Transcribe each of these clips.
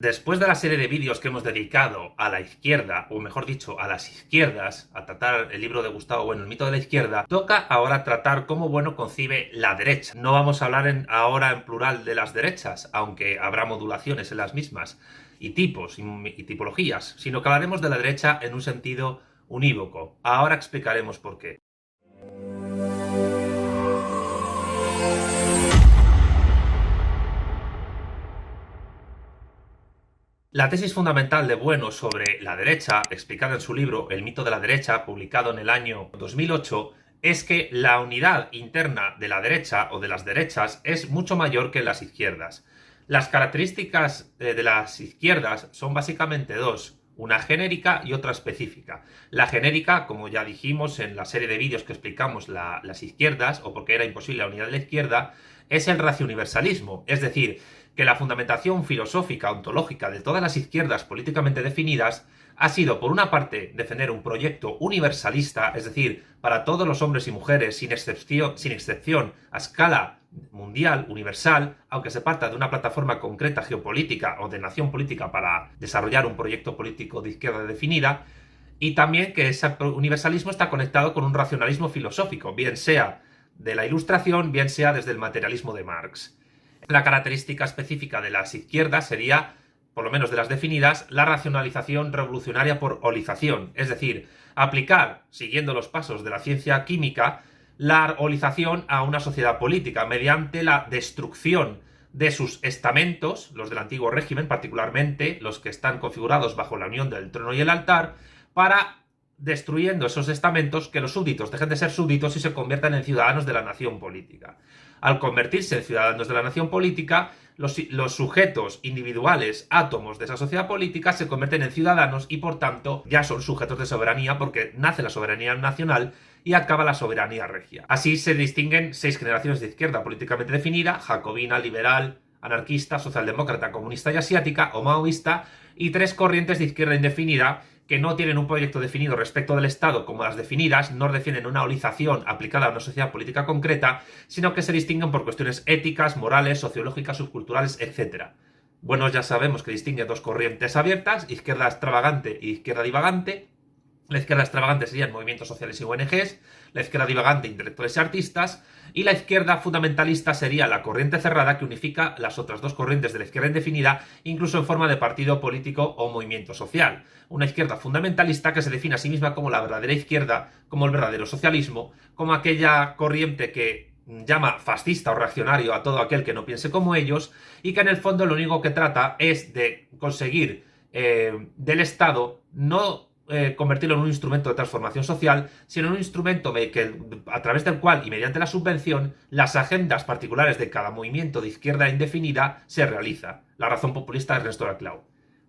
Después de la serie de vídeos que hemos dedicado a la izquierda, o mejor dicho, a las izquierdas, a tratar el libro de Gustavo Bueno, El mito de la izquierda, toca ahora tratar cómo Bueno concibe la derecha. No vamos a hablar ahora en plural de las derechas, aunque habrá modulaciones en las mismas, y tipos y tipologías, sino que hablaremos de la derecha en un sentido unívoco. Ahora explicaremos por qué. La tesis fundamental de Bueno sobre la derecha, explicada en su libro El mito de la derecha, publicado en el año 2008, es que la unidad interna de la derecha o de las derechas es mucho mayor que en las izquierdas. Las características de las izquierdas son básicamente dos, una genérica y otra específica. La genérica, como ya dijimos en la serie de vídeos que explicamos las izquierdas, o porque era imposible la unidad de la izquierda, es el racio-universalismo, es decir, que la fundamentación filosófica, ontológica de todas las izquierdas políticamente definidas ha sido, por una parte, defender un proyecto universalista, es decir, para todos los hombres y mujeres, sin excepción, a escala mundial, universal, aunque se parta de una plataforma concreta geopolítica o de nación política para desarrollar un proyecto político de izquierda definida, y también que ese universalismo está conectado con un racionalismo filosófico, bien sea de la Ilustración, bien sea desde el materialismo de Marx. La característica específica de las izquierdas sería, por lo menos de las definidas, la racionalización revolucionaria por holización, es decir, aplicar, siguiendo los pasos de la ciencia química, la holización a una sociedad política mediante la destrucción de sus estamentos, los del antiguo régimen, particularmente los que están configurados bajo la unión del trono y el altar, para, destruyendo esos estamentos, que los súbditos dejen de ser súbditos y se conviertan en ciudadanos de la nación política. Al convertirse en ciudadanos de la nación política, los sujetos individuales, átomos de esa sociedad política, se convierten en ciudadanos y, por tanto, ya son sujetos de soberanía, porque nace la soberanía nacional y acaba la soberanía regia. Así se distinguen 6 generaciones de izquierda políticamente definida: jacobina, liberal, anarquista, socialdemócrata, comunista y asiática, o maoísta, y 3 corrientes de izquierda indefinida que no tienen un proyecto definido respecto del Estado como las definidas, no defienden una holización aplicada a una sociedad política concreta, sino que se distinguen por cuestiones éticas, morales, sociológicas, subculturales, etc. Bueno, ya sabemos que distingue 2 corrientes abiertas: izquierda extravagante y izquierda divagante. La izquierda extravagante serían movimientos sociales y ONGs, la izquierda divagante intelectuales y artistas, y la izquierda fundamentalista sería la corriente cerrada que unifica las otras 2 corrientes de la izquierda indefinida, incluso en forma de partido político o movimiento social. Una izquierda fundamentalista que se define a sí misma como la verdadera izquierda, como el verdadero socialismo, como aquella corriente que llama fascista o reaccionario a todo aquel que no piense como ellos, y que en el fondo lo único que trata es de conseguir del Estado no convertirlo en un instrumento de transformación social, sino en un instrumento a través del cual, y mediante la subvención, las agendas particulares de cada movimiento de izquierda indefinida se realiza. La razón populista de Ernesto Laclau.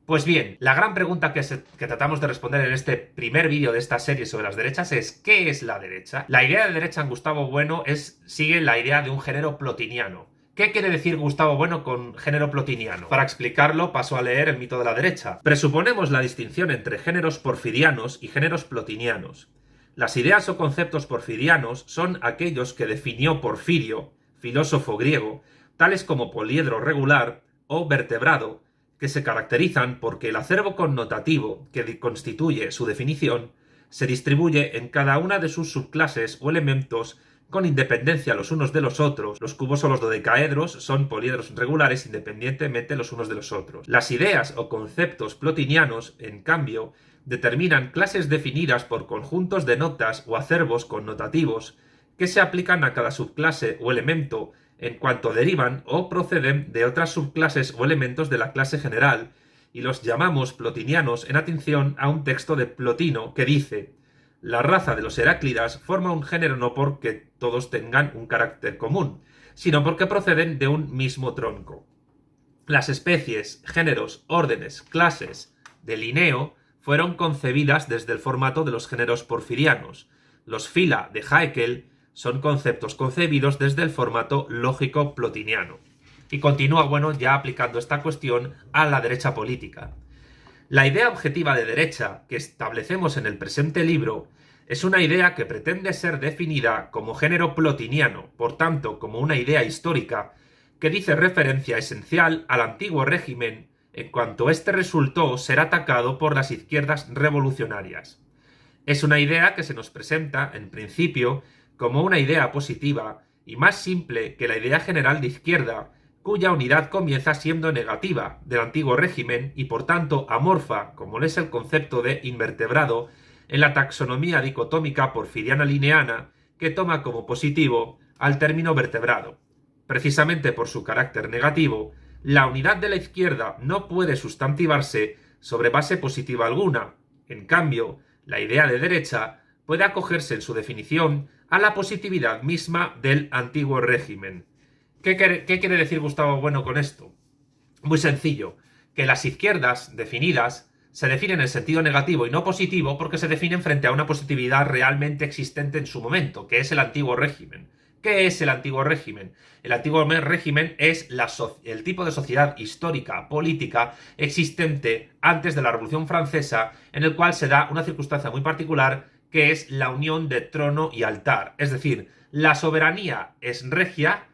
Pues bien, la gran pregunta que tratamos de responder en este primer vídeo de esta serie sobre las derechas es: ¿qué es la derecha? La idea de derecha en Gustavo Bueno sigue la idea de un género plotiniano. ¿Qué quiere decir Gustavo Bueno con género plotiniano? Para explicarlo paso a leer El mito de la derecha. Presuponemos la distinción entre géneros porfirianos y géneros plotinianos. Las ideas o conceptos porfirianos son aquellos que definió Porfirio, filósofo griego, tales como poliedro regular o vertebrado, que se caracterizan porque el acervo connotativo que constituye su definición se distribuye en cada una de sus subclases o elementos con independencia los unos de los otros. Los cubos o los dodecaedros son poliedros regulares independientemente los unos de los otros. Las ideas o conceptos plotinianos, en cambio, determinan clases definidas por conjuntos de notas o acervos connotativos que se aplican a cada subclase o elemento en cuanto derivan o proceden de otras subclases o elementos de la clase general, y los llamamos plotinianos en atención a un texto de Plotino que dice: la raza de los Heráclidas forma un género no porque todos tengan un carácter común, sino porque proceden de un mismo tronco. Las especies, géneros, órdenes, clases de Linneo fueron concebidas desde el formato de los géneros porfirianos. Los phyla de Haeckel son conceptos concebidos desde el formato lógico plotiniano. Y continúa Bueno ya aplicando esta cuestión a la derecha política. La idea objetiva de derecha que establecemos en el presente libro es una idea que pretende ser definida como género plotiniano, por tanto como una idea histórica que dice referencia esencial al antiguo régimen en cuanto éste resultó ser atacado por las izquierdas revolucionarias. Es una idea que se nos presenta, en principio, como una idea positiva y más simple que la idea general de izquierda, cuya unidad comienza siendo negativa del antiguo régimen y por tanto amorfa, como lo es el concepto de invertebrado, en la taxonomía dicotómica porfiriana-lineana que toma como positivo al término vertebrado. Precisamente por su carácter negativo, la unidad de la izquierda no puede sustantivarse sobre base positiva alguna. En cambio, la idea de derecha puede acogerse en su definición a la positividad misma del antiguo régimen. ¿Qué quiere decir Gustavo Bueno con esto? Muy sencillo, que las izquierdas definidas se definen en sentido negativo y no positivo porque se definen frente a una positividad realmente existente en su momento, que es el antiguo régimen. ¿Qué es el antiguo régimen? El antiguo régimen es el tipo de sociedad histórica, política, existente antes de la Revolución Francesa, en el cual se da una circunstancia muy particular, que es la unión de trono y altar. Es decir, la soberanía es regia,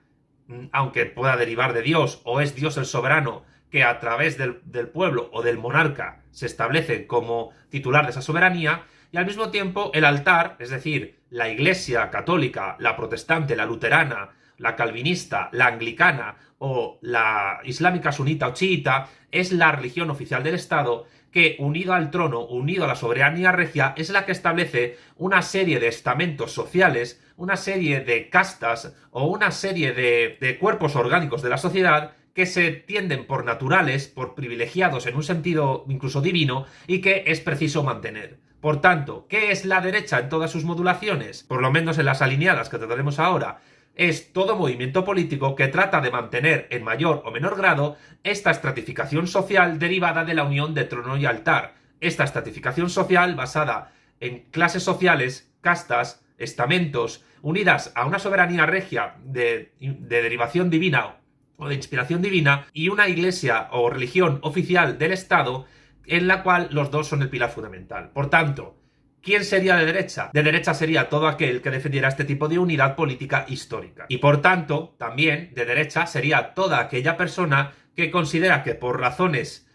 aunque pueda derivar de Dios, o es Dios el soberano, que a través del pueblo o del monarca se establece como titular de esa soberanía, y al mismo tiempo el altar, es decir, la Iglesia católica, la protestante, la luterana, la calvinista, la anglicana o la islámica sunita o chiita, es la religión oficial del Estado que, unido al trono, unido a la soberanía regia, es la que establece una serie de estamentos sociales, una serie de castas o una serie de cuerpos orgánicos de la sociedad que se tienden por naturales, por privilegiados en un sentido incluso divino, y que es preciso mantener. Por tanto, ¿qué es la derecha en todas sus modulaciones? Por lo menos en las alineadas que trataremos ahora. Es todo movimiento político que trata de mantener en mayor o menor grado esta estratificación social derivada de la unión de trono y altar. Esta estratificación social basada en clases sociales, castas, estamentos, unidas a una soberanía regia de derivación divina o de inspiración divina, y una iglesia o religión oficial del Estado en la cual los dos son el pilar fundamental. Por tanto, ¿quién sería de derecha? De derecha sería todo aquel que defendiera este tipo de unidad política histórica. Y por tanto, también de derecha sería toda aquella persona que considera que por razones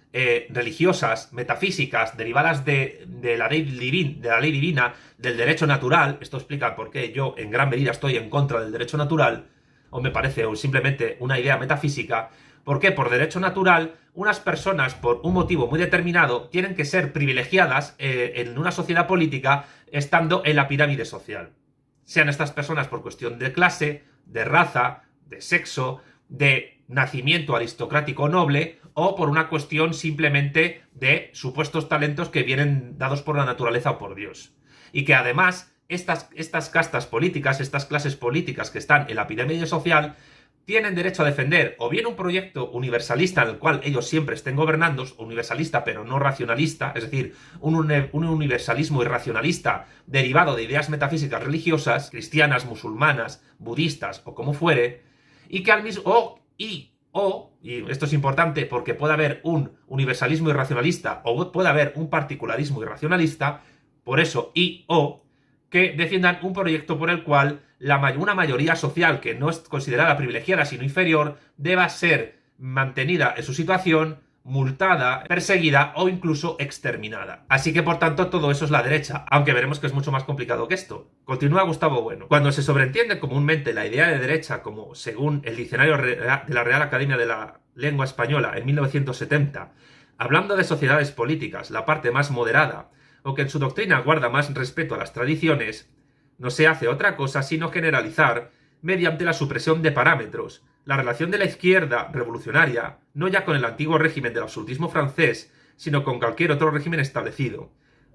religiosas, metafísicas, derivadas de la ley divina, del derecho natural, esto explica por qué yo en gran medida estoy en contra del derecho natural, o me parece simplemente una idea metafísica, porque por derecho natural unas personas por un motivo muy determinado tienen que ser privilegiadas en una sociedad política estando en la pirámide social. Sean estas personas por cuestión de clase, de raza, de sexo, de nacimiento aristocrático noble, o por una cuestión simplemente de supuestos talentos que vienen dados por la naturaleza o por Dios. Y que además estas castas políticas, estas clases políticas que están en la pirámide social, tienen derecho a defender o bien un proyecto universalista en el cual ellos siempre estén gobernando, universalista pero no racionalista, es decir, un universalismo irracionalista derivado de ideas metafísicas religiosas, cristianas, musulmanas, budistas o como fuere, y que al mismo y esto es importante porque puede haber un universalismo irracionalista o puede haber un particularismo irracionalista, por eso que defiendan un proyecto por el cual una mayoría social que no es considerada privilegiada sino inferior deba ser mantenida en su situación, multada, perseguida o incluso exterminada. Así que por tanto todo eso es la derecha, aunque veremos que es mucho más complicado que esto. Continúa Gustavo Bueno. Cuando se sobreentiende comúnmente la idea de derecha como, según el diccionario de la Real Academia de la Lengua Española en 1970, hablando de sociedades políticas, la parte más moderada, o que en su doctrina guarda más respeto a las tradiciones, no se hace otra cosa sino generalizar, mediante la supresión de parámetros, la relación de la izquierda revolucionaria, no ya con el antiguo régimen del absolutismo francés, sino con cualquier otro régimen establecido.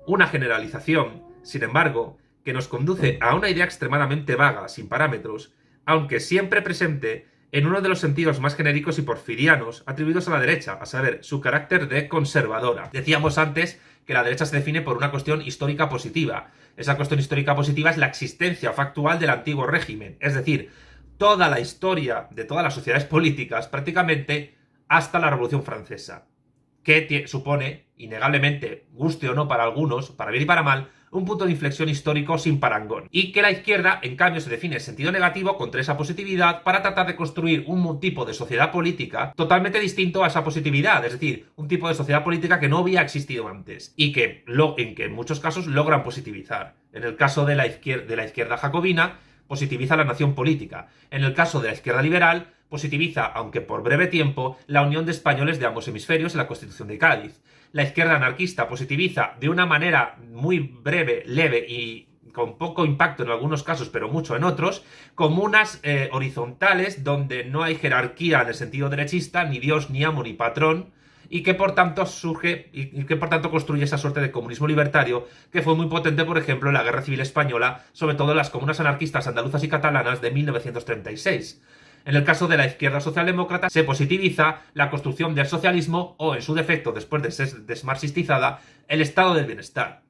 Una generalización, sin embargo, que nos conduce a una idea extremadamente vaga, sin parámetros, aunque siempre presente en uno de los sentidos más genéricos y porfirianos atribuidos a la derecha, a saber, su carácter de conservadora. Decíamos antes que la derecha se define por una cuestión histórica positiva. Esa cuestión histórica positiva es la existencia factual del antiguo régimen, es decir, toda la historia de todas las sociedades políticas prácticamente hasta la Revolución Francesa, que supone, innegablemente, guste o no para algunos, para bien y para mal, un punto de inflexión histórico sin parangón. Y que la izquierda, en cambio, se define en sentido negativo contra esa positividad para tratar de construir un tipo de sociedad política totalmente distinto a esa positividad, es decir, un tipo de sociedad política que no había existido antes y que en muchos casos logran positivizar. En el caso de la izquierda jacobina, positiviza la nación política. En el caso de la izquierda liberal, positiviza, aunque por breve tiempo, la unión de españoles de ambos hemisferios en la Constitución de Cádiz. La izquierda anarquista positiviza de una manera muy breve, leve y con poco impacto en algunos casos, pero mucho en otros, comunas horizontales donde no hay jerarquía en el sentido derechista, ni Dios, ni amo, ni patrón, y que por tanto surge y que por tanto construye esa suerte de comunismo libertario que fue muy potente, por ejemplo, en la Guerra Civil Española, sobre todo en las comunas anarquistas andaluzas y catalanas de 1936. En el caso de la izquierda socialdemócrata se positiviza la construcción del socialismo o, en su defecto, después de ser desmarxistizada, el estado del bienestar.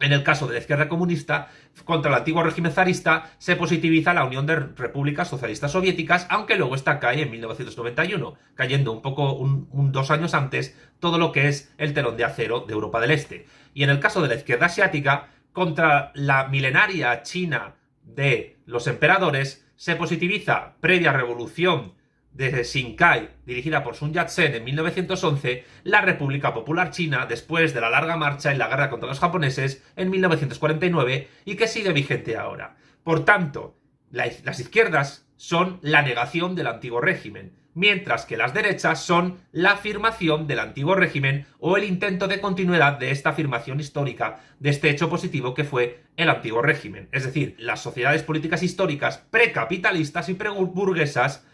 En el caso de la izquierda comunista, contra el antiguo régimen zarista, se positiviza la Unión de Repúblicas Socialistas Soviéticas, aunque luego esta cae en 1991, cayendo un poco 2 años antes todo lo que es el telón de acero de Europa del Este. Y en el caso de la izquierda asiática, contra la milenaria China de los emperadores, se positiviza, previa revolución de Xinkai, dirigida por Sun Yat-sen en 1911, la República Popular China después de la larga marcha en la guerra contra los japoneses en 1949 y que sigue vigente ahora. Por tanto, las izquierdas son la negación del antiguo régimen, mientras que las derechas son la afirmación del antiguo régimen o el intento de continuidad de esta afirmación histórica, de este hecho positivo que fue el antiguo régimen. Es decir, las sociedades políticas históricas precapitalistas y preburguesas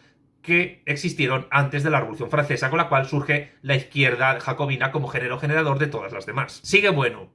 que existieron antes de la Revolución Francesa, con la cual surge la izquierda jacobina como género generador de todas las demás. Sigue bueno.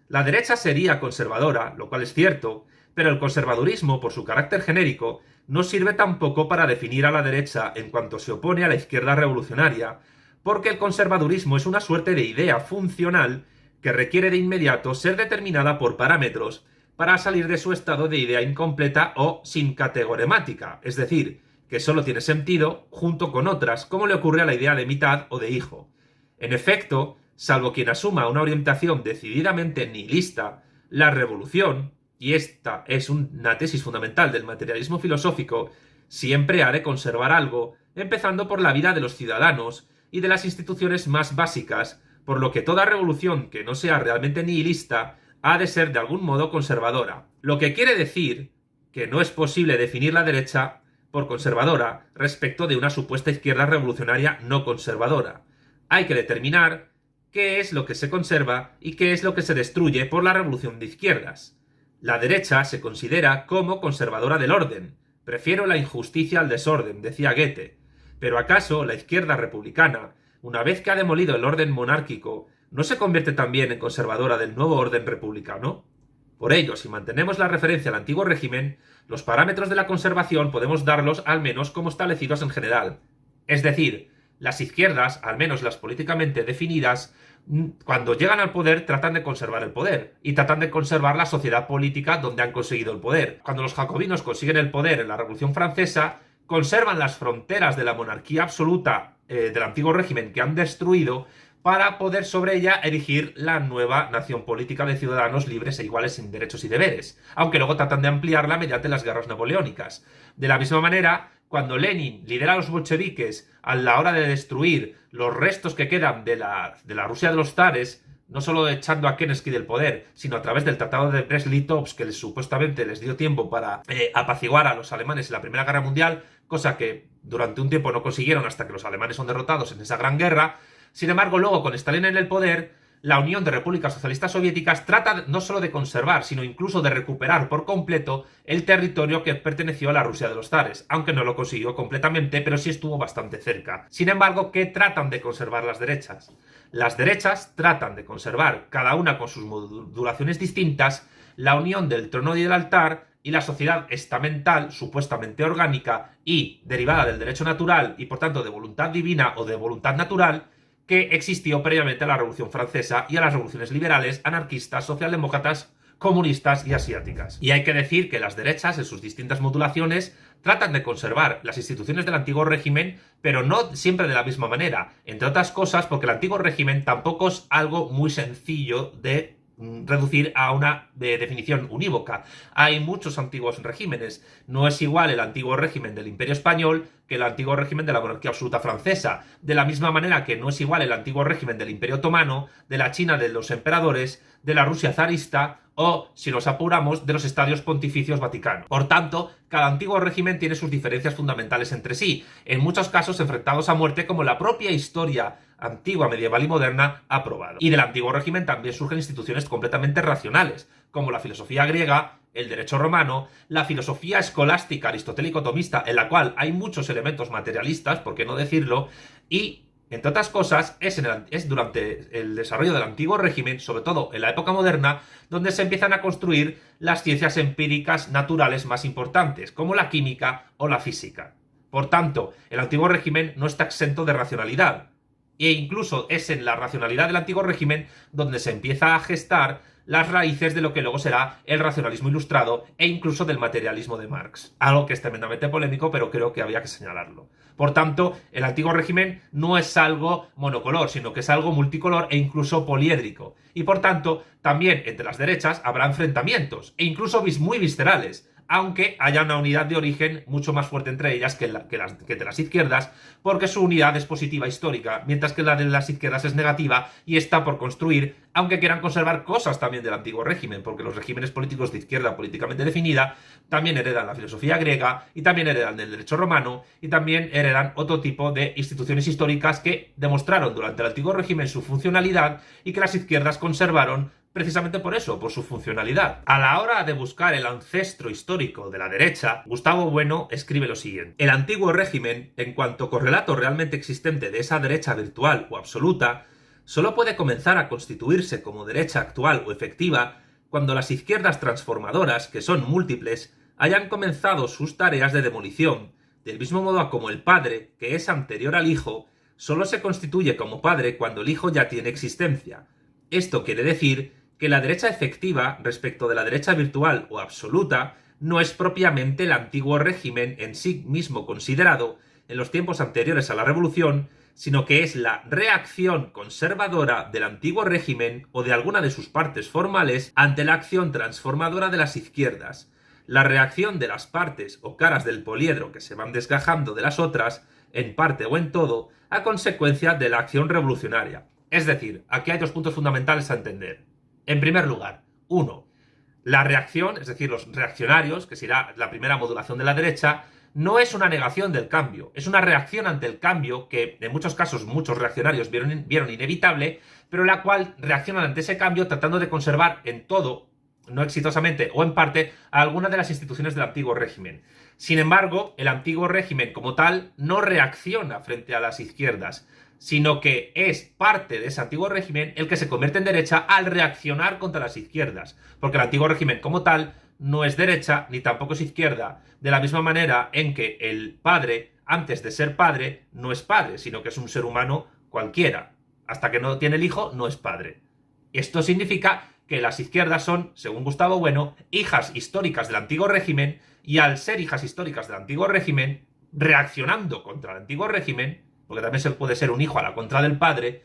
La derecha sería conservadora, lo cual es cierto, pero el conservadurismo, por su carácter genérico, no sirve tampoco para definir a la derecha en cuanto se opone a la izquierda revolucionaria, porque el conservadurismo es una suerte de idea funcional que requiere de inmediato ser determinada por parámetros para salir de su estado de idea incompleta o sin categoremática, es decir, que solo tiene sentido junto con otras, como le ocurre a la idea de mitad o de hijo. En efecto, salvo quien asuma una orientación decididamente nihilista, la revolución, y esta es una tesis fundamental del materialismo filosófico, siempre ha de conservar algo, empezando por la vida de los ciudadanos y de las instituciones más básicas, por lo que toda revolución que no sea realmente nihilista ha de ser de algún modo conservadora. Lo que quiere decir que no es posible definir la derecha por conservadora respecto de una supuesta izquierda revolucionaria no conservadora. Hay que determinar qué es lo que se conserva y qué es lo que se destruye por la revolución de izquierdas. La derecha se considera como conservadora del orden. Prefiero la injusticia al desorden, decía Goethe. Pero ¿acaso la izquierda republicana, una vez que ha demolido el orden monárquico, no se convierte también en conservadora del nuevo orden republicano? Por ello, si mantenemos la referencia al antiguo régimen, los parámetros de la conservación podemos darlos al menos como establecidos en general. Es decir, las izquierdas, al menos las políticamente definidas, cuando llegan al poder tratan de conservar el poder y tratan de conservar la sociedad política donde han conseguido el poder. Cuando los jacobinos consiguen el poder en la Revolución Francesa, conservan las fronteras de la monarquía absoluta del antiguo régimen que han destruido para poder sobre ella erigir la nueva nación política de ciudadanos libres e iguales sin derechos y deberes, aunque luego tratan de ampliarla mediante las guerras napoleónicas. De la misma manera, cuando Lenin lidera a los bolcheviques a la hora de destruir los restos que quedan de la Rusia de los zares, no solo echando a Kerensky del poder, sino a través del Tratado de Brest-Litovsk, que supuestamente les dio tiempo para apaciguar a los alemanes en la Primera Guerra Mundial, cosa que durante un tiempo no consiguieron hasta que los alemanes son derrotados en esa gran guerra. Sin embargo, luego, con Stalin en el poder, la Unión de Repúblicas Socialistas Soviéticas trata no solo de conservar, sino incluso de recuperar por completo el territorio que perteneció a la Rusia de los zares, aunque no lo consiguió completamente, pero sí estuvo bastante cerca. Sin embargo, ¿qué tratan de conservar las derechas? Las derechas tratan de conservar, cada una con sus modulaciones distintas, la unión del trono y del altar y la sociedad estamental, supuestamente orgánica y derivada del derecho natural y por tanto de voluntad divina o de voluntad natural, que existió previamente a la Revolución Francesa y a las revoluciones liberales, anarquistas, socialdemócratas, comunistas y asiáticas. Y hay que decir que las derechas, en sus distintas modulaciones, tratan de conservar las instituciones del antiguo régimen, pero no siempre de la misma manera. Entre otras cosas, porque el antiguo régimen tampoco es algo muy sencillo de reducir a una definición unívoca. Hay muchos antiguos regímenes. No es igual el antiguo régimen del Imperio Español que el antiguo régimen de la monarquía absoluta francesa. De la misma manera que no es igual el antiguo régimen del Imperio Otomano, de la China de los emperadores, de la Rusia zarista o, si nos apuramos, de los estadios pontificios vaticanos. Por tanto, cada antiguo régimen tiene sus diferencias fundamentales entre sí, en muchos casos enfrentados a muerte, como la propia historia antigua, medieval y moderna ha probado. Y del antiguo régimen también surgen instituciones completamente racionales, como la filosofía griega, el derecho romano, la filosofía escolástica aristotélico-tomista, en la cual hay muchos elementos materialistas, por qué no decirlo, y entre otras cosas, es durante el desarrollo del antiguo régimen, sobre todo en la época moderna, donde se empiezan a construir las ciencias empíricas naturales más importantes, como la química o la física. Por tanto, el antiguo régimen no está exento de racionalidad. E incluso es en la racionalidad del antiguo régimen donde se empieza a gestar las raíces de lo que luego será el racionalismo ilustrado e incluso del materialismo de Marx. Algo que es tremendamente polémico, pero creo que había que señalarlo. Por tanto, el antiguo régimen no es algo monocolor, sino que es algo multicolor e incluso poliédrico. Y por tanto, también entre las derechas habrá enfrentamientos, e incluso muy viscerales, aunque haya una unidad de origen mucho más fuerte entre ellas que de las izquierdas, porque su unidad es positiva histórica, mientras que la de las izquierdas es negativa y está por construir, aunque quieran conservar cosas también del antiguo régimen, porque los regímenes políticos de izquierda políticamente definida también heredan la filosofía griega, y también heredan el derecho romano, y también heredan otro tipo de instituciones históricas que demostraron durante el antiguo régimen su funcionalidad y que las izquierdas conservaron precisamente por eso, por su funcionalidad. A la hora de buscar el ancestro histórico de la derecha, Gustavo Bueno escribe lo siguiente: el antiguo régimen, en cuanto correlato realmente existente de esa derecha virtual o absoluta, solo puede comenzar a constituirse como derecha actual o efectiva cuando las izquierdas transformadoras, que son múltiples, hayan comenzado sus tareas de demolición, del mismo modo como el padre, que es anterior al hijo, solo se constituye como padre cuando el hijo ya tiene existencia. Esto quiere decir que la derecha efectiva respecto de la derecha virtual o absoluta no es propiamente el antiguo régimen en sí mismo considerado en los tiempos anteriores a la revolución, sino que es la reacción conservadora del antiguo régimen o de alguna de sus partes formales ante la acción transformadora de las izquierdas, la reacción de las partes o caras del poliedro que se van desgajando de las otras, en parte o en todo, a consecuencia de la acción revolucionaria. Es decir, aquí hay dos puntos fundamentales a entender. En primer lugar, 1. La reacción, es decir, los reaccionarios, que será la primera modulación de la derecha, no es una negación del cambio, es una reacción ante el cambio que en muchos casos muchos reaccionarios vieron inevitable, pero la cual reaccionan ante ese cambio tratando de conservar en todo, no exitosamente o en parte, a alguna de las instituciones del antiguo régimen. Sin embargo, el antiguo régimen como tal no reacciona frente a las izquierdas, sino que es parte de ese antiguo régimen el que se convierte en derecha al reaccionar contra las izquierdas, porque el antiguo régimen como tal no es derecha ni tampoco es izquierda, de la misma manera en que el padre, antes de ser padre, no es padre, sino que es un ser humano cualquiera. Hasta que no tiene el hijo, no es padre. Esto significa que las izquierdas son, según Gustavo Bueno, hijas históricas del antiguo régimen, y al ser hijas históricas del antiguo régimen, reaccionando contra el antiguo régimen, porque también se puede ser un hijo a la contra del padre,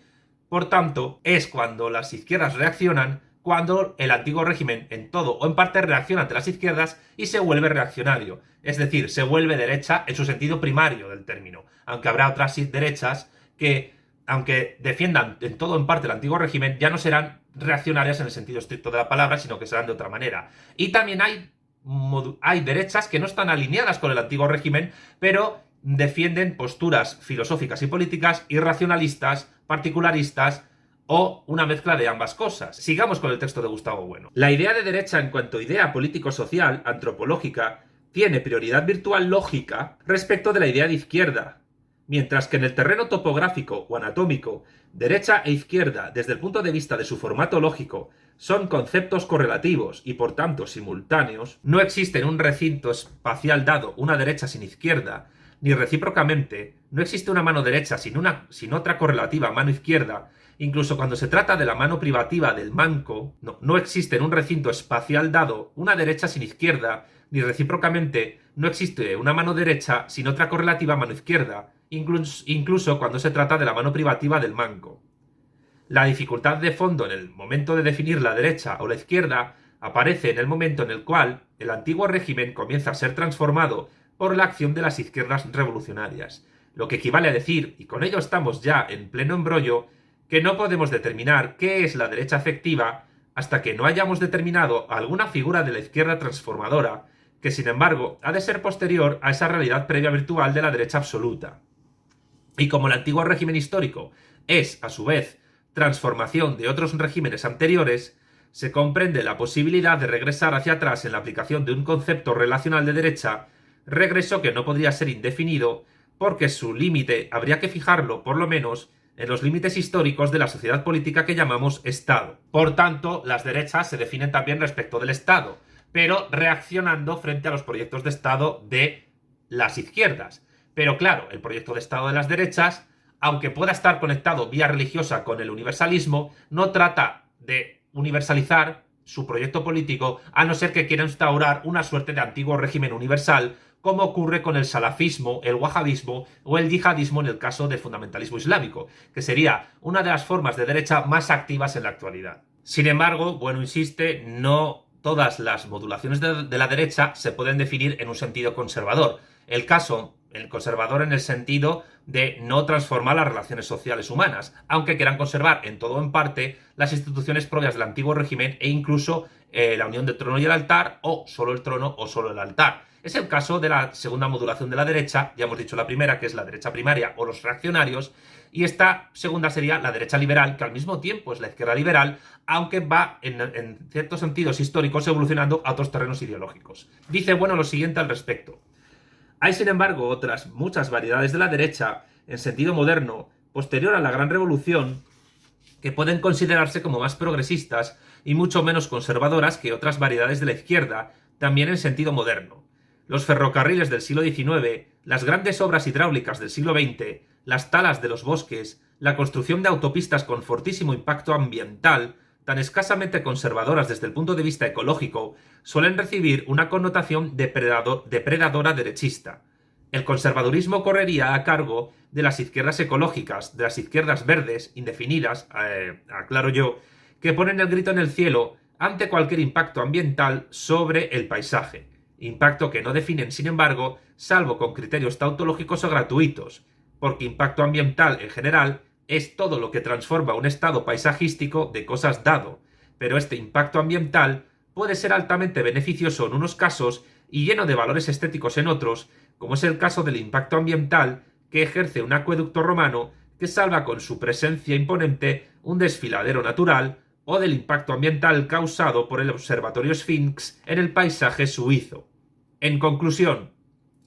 por tanto, es cuando las izquierdas reaccionan, cuando el antiguo régimen en todo o en parte reacciona ante las izquierdas y se vuelve reaccionario, es decir, se vuelve derecha en su sentido primario del término, aunque habrá otras derechas que, aunque defiendan en todo o en parte el antiguo régimen, ya no serán reaccionarias en el sentido estricto de la palabra, sino que serán de otra manera. Y también hay derechas que no están alineadas con el antiguo régimen, pero defienden posturas filosóficas y políticas irracionalistas, particularistas o una mezcla de ambas cosas. Sigamos con el texto de Gustavo Bueno. La idea de derecha en cuanto a idea político-social, antropológica, tiene prioridad virtual lógica respecto de la idea de izquierda, mientras que en el terreno topográfico o anatómico, derecha e izquierda, desde el punto de vista de su formato lógico, son conceptos correlativos y por tanto simultáneos, no existe en un recinto espacial dado una derecha sin izquierda, ni recíprocamente, no existe una mano derecha sin otra correlativa mano izquierda. Incluso cuando se trata de la mano privativa del manco, no existe en un recinto espacial dado una derecha sin izquierda, ni recíprocamente, no existe una mano derecha sin otra correlativa mano izquierda, incluso cuando se trata de la mano privativa del manco. La dificultad de fondo en el momento de definir la derecha o la izquierda aparece en el momento en el cual el antiguo régimen comienza a ser transformado por la acción de las izquierdas revolucionarias, lo que equivale a decir, y con ello estamos ya en pleno embrollo, que no podemos determinar qué es la derecha efectiva hasta que no hayamos determinado alguna figura de la izquierda transformadora, que sin embargo ha de ser posterior a esa realidad previa virtual de la derecha absoluta. Y como el antiguo régimen histórico es, a su vez, transformación de otros regímenes anteriores, se comprende la posibilidad de regresar hacia atrás en la aplicación de un concepto relacional de derecha, regreso que no podría ser indefinido, porque su límite habría que fijarlo, por lo menos, en los límites históricos de la sociedad política que llamamos Estado. Por tanto, las derechas se definen también respecto del Estado, pero reaccionando frente a los proyectos de Estado de las izquierdas. Pero claro, el proyecto de Estado de las derechas, aunque pueda estar conectado vía religiosa con el universalismo, no trata de universalizar su proyecto político, a no ser que quiera instaurar una suerte de antiguo régimen universal, como ocurre con el salafismo, el wahabismo o el yihadismo en el caso del fundamentalismo islámico, que sería una de las formas de derecha más activas en la actualidad. Sin embargo, bueno, insiste, no todas las modulaciones de la derecha se pueden definir en un sentido conservador. El conservador en el sentido de no transformar las relaciones sociales humanas, aunque quieran conservar en todo o en parte las instituciones propias del antiguo régimen e incluso la unión del trono y el altar, o solo el trono o solo el altar. Es el caso de la segunda modulación de la derecha, ya hemos dicho la primera, que es la derecha primaria o los reaccionarios, y esta segunda sería la derecha liberal, que al mismo tiempo es la izquierda liberal, aunque va en ciertos sentidos históricos evolucionando a otros terrenos ideológicos. Dice, bueno, lo siguiente al respecto. Hay, sin embargo, otras muchas variedades de la derecha, en sentido moderno, posterior a la Gran Revolución, que pueden considerarse como más progresistas y mucho menos conservadoras que otras variedades de la izquierda, también en sentido moderno. Los ferrocarriles del siglo XIX, las grandes obras hidráulicas del siglo XX, las talas de los bosques, la construcción de autopistas con fortísimo impacto ambiental, tan escasamente conservadoras desde el punto de vista ecológico, suelen recibir una connotación depredadora derechista. El conservadurismo correría a cargo de las izquierdas ecológicas, de las izquierdas verdes, indefinidas, aclaro yo, que ponen el grito en el cielo ante cualquier impacto ambiental sobre el paisaje. Impacto que no definen, sin embargo, salvo con criterios tautológicos o gratuitos, porque impacto ambiental en general es todo lo que transforma un estado paisajístico de cosas dado, pero este impacto ambiental puede ser altamente beneficioso en unos casos y lleno de valores estéticos en otros, como es el caso del impacto ambiental que ejerce un acueducto romano que salva con su presencia imponente un desfiladero natural, o del impacto ambiental causado por el observatorio Sphinx en el paisaje suizo. En conclusión,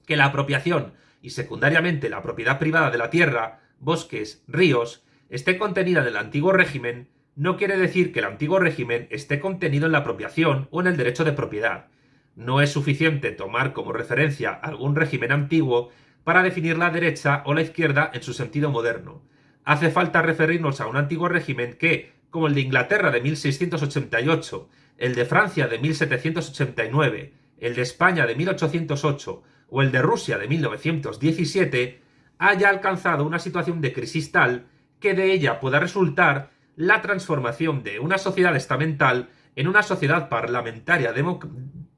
que la apropiación y secundariamente la propiedad privada de la tierra, bosques, ríos, esté contenida en el antiguo régimen, no quiere decir que el antiguo régimen esté contenido en la apropiación o en el derecho de propiedad. No es suficiente tomar como referencia algún régimen antiguo para definir la derecha o la izquierda en su sentido moderno. Hace falta referirnos a un antiguo régimen que, como el de Inglaterra de 1688, el de Francia de 1789, el de España de 1808 o el de Rusia de 1917, haya alcanzado una situación de crisis tal que de ella pueda resultar la transformación de una sociedad estamental en una sociedad parlamentaria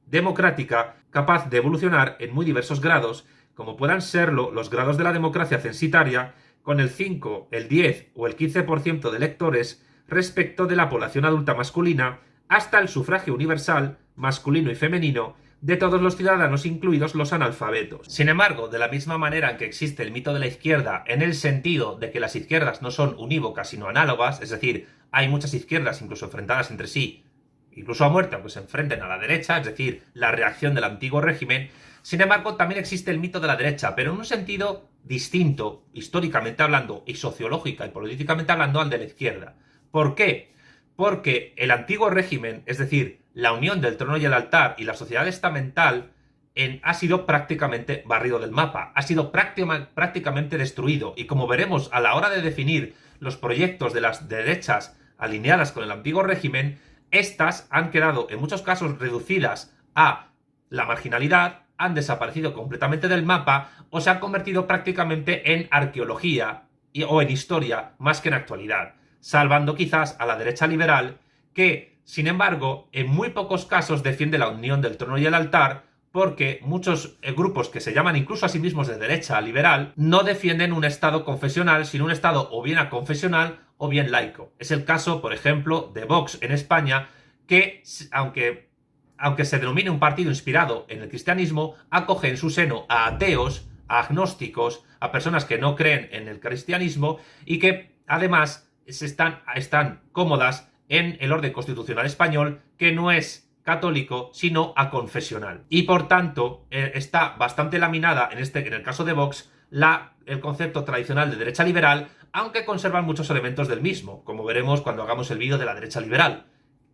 democrática capaz de evolucionar en muy diversos grados, como puedan serlo los grados de la democracia censitaria, con el 5, el 10 o el 15% de electores respecto de la población adulta masculina, hasta el sufragio universal, masculino y femenino, de todos los ciudadanos, incluidos los analfabetos. Sin embargo, de la misma manera en que existe el mito de la izquierda en el sentido de que las izquierdas no son unívocas sino análogas, es decir, hay muchas izquierdas incluso enfrentadas entre sí, incluso a muerte, aunque se enfrenten a la derecha, es decir, la reacción del antiguo régimen. Sin embargo, también existe el mito de la derecha, pero en un sentido distinto, históricamente hablando, y sociológica y políticamente hablando, al de la izquierda. ¿Por qué? Porque el antiguo régimen, es decir, la unión del trono y el altar y la sociedad estamental, ha sido prácticamente barrido del mapa, ha sido prácticamente destruido, y como veremos a la hora de definir los proyectos de las derechas alineadas con el antiguo régimen, estas han quedado en muchos casos reducidas a la marginalidad, han desaparecido completamente del mapa o se han convertido prácticamente en arqueología o en historia más que en actualidad. salvando quizás a la derecha liberal, que, sin embargo, en muy pocos casos defiende la unión del trono y el altar, porque muchos grupos que se llaman incluso a sí mismos de derecha liberal no defienden un Estado confesional, sino un Estado o bien aconfesional o bien laico. Es el caso, por ejemplo, de Vox en España, que, aunque se denomine un partido inspirado en el cristianismo, acoge en su seno a ateos, a agnósticos, a personas que no creen en el cristianismo y que además están cómodas en el orden constitucional español, que no es católico, sino aconfesional. Y por tanto, está bastante laminada, en el caso de Vox, el concepto tradicional de derecha liberal, aunque conservan muchos elementos del mismo, como veremos cuando hagamos el vídeo de la derecha liberal.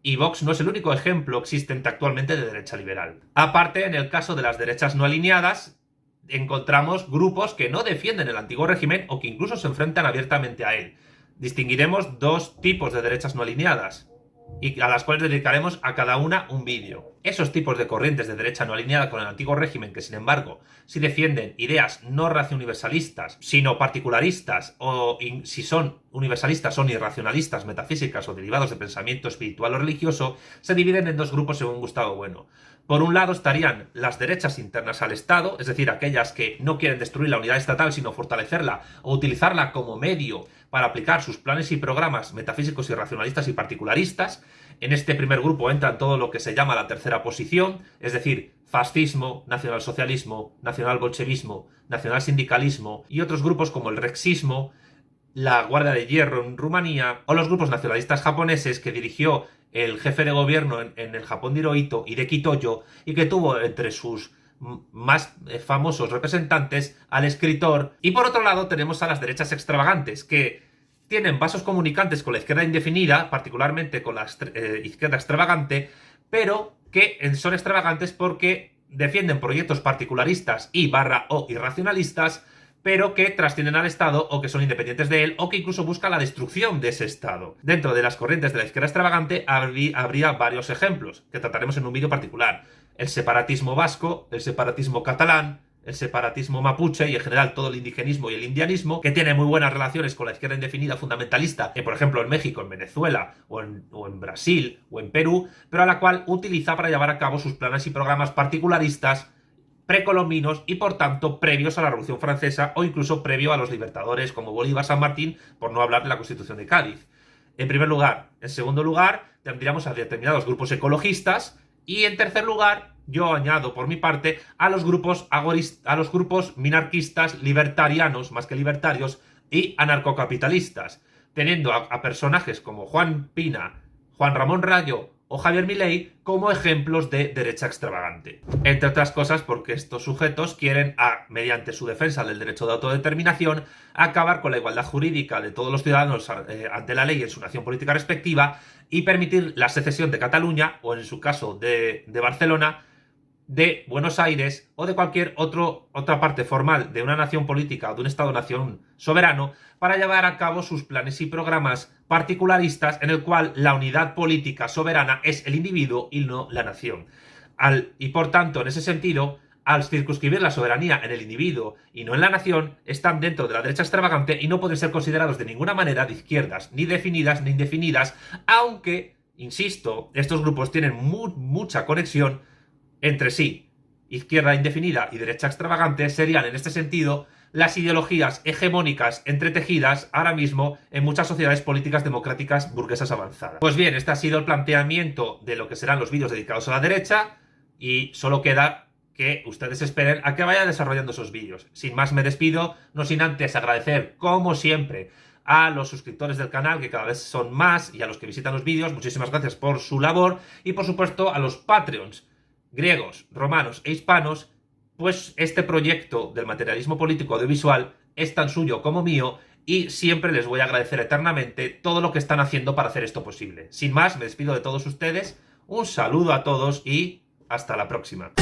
Y Vox no es el único ejemplo existente actualmente de derecha liberal. Aparte, en el caso de las derechas no alineadas, encontramos grupos que no defienden el antiguo régimen o que incluso se enfrentan abiertamente a él. Distinguiremos dos tipos de derechas no alineadas, y a las cuales dedicaremos a cada una un vídeo. Esos tipos de corrientes de derecha no alineada con el antiguo régimen, que sin embargo si defienden ideas no racio-universalistas, sino particularistas, o si son universalistas son irracionalistas, metafísicas o derivados de pensamiento espiritual o religioso, se dividen en dos grupos según Gustavo Bueno. Por un lado estarían las derechas internas al Estado, es decir, aquellas que no quieren destruir la unidad estatal sino fortalecerla o utilizarla como medio para aplicar sus planes y programas metafísicos y racionalistas y particularistas. En este primer grupo entran todo lo que se llama la tercera posición, es decir, fascismo, nacionalsocialismo, nacionalbolchevismo, nacionalsindicalismo y otros grupos como el rexismo, la Guardia de Hierro en Rumanía o los grupos nacionalistas japoneses que dirigió el jefe de gobierno en el Japón de Hirohito, Hideki Tojo, y que tuvo entre sus más famosos representantes al escritor. Y por otro lado tenemos a las derechas extravagantes, que tienen vasos comunicantes con la izquierda indefinida, particularmente con la izquierda extravagante, pero que son extravagantes porque defienden proyectos particularistas o irracionalistas, pero que trascienden al Estado o que son independientes de él o que incluso buscan la destrucción de ese Estado. Dentro de las corrientes de la izquierda extravagante habría varios ejemplos que trataremos en un vídeo particular. El separatismo vasco, el separatismo catalán, el separatismo mapuche y en general todo el indigenismo y el indianismo, que tiene muy buenas relaciones con la izquierda indefinida fundamentalista, por ejemplo en México, en Venezuela o en Brasil o en Perú, pero a la cual utiliza para llevar a cabo sus planes y programas particularistas precolombinos y por tanto previos a la Revolución Francesa o incluso previo a los libertadores como Bolívar, San Martín, por no hablar de la Constitución de Cádiz. En primer lugar. En segundo lugar, tendríamos a determinados grupos ecologistas y en tercer lugar, yo añado por mi parte a los grupos minarquistas, libertarianos más que libertarios y anarcocapitalistas, teniendo a personajes como Juan Pina, Juan Ramón Rayo o Javier Milei como ejemplos de derecha extravagante. Entre otras cosas porque estos sujetos quieren, mediante su defensa del derecho de autodeterminación, acabar con la igualdad jurídica de todos los ciudadanos ante la ley en su nación política respectiva y permitir la secesión de Cataluña, o en su caso de Barcelona, de Buenos Aires o de cualquier otra parte formal de una nación política o de un Estado-nación soberano para llevar a cabo sus planes y programas particularistas en el cual la unidad política soberana es el individuo y no la nación. Y por tanto, en ese sentido, al circunscribir la soberanía en el individuo y no en la nación, están dentro de la derecha extravagante y no pueden ser considerados de ninguna manera de izquierdas, ni definidas ni indefinidas, aunque, insisto, estos grupos tienen mucha conexión entre sí. Izquierda indefinida y derecha extravagante serían, en este sentido, las ideologías hegemónicas entretejidas ahora mismo en muchas sociedades políticas democráticas burguesas avanzadas. Pues bien, este ha sido el planteamiento de lo que serán los vídeos dedicados a la derecha y solo queda que ustedes esperen a que vaya desarrollando esos vídeos. Sin más me despido, no sin antes agradecer, como siempre, a los suscriptores del canal, que cada vez son más, y a los que visitan los vídeos. Muchísimas gracias por su labor y, por supuesto, a los Patreons griegos, romanos e hispanos, pues este proyecto del materialismo político audiovisual es tan suyo como mío y siempre les voy a agradecer eternamente todo lo que están haciendo para hacer esto posible. Sin más, me despido de todos ustedes, un saludo a todos y hasta la próxima.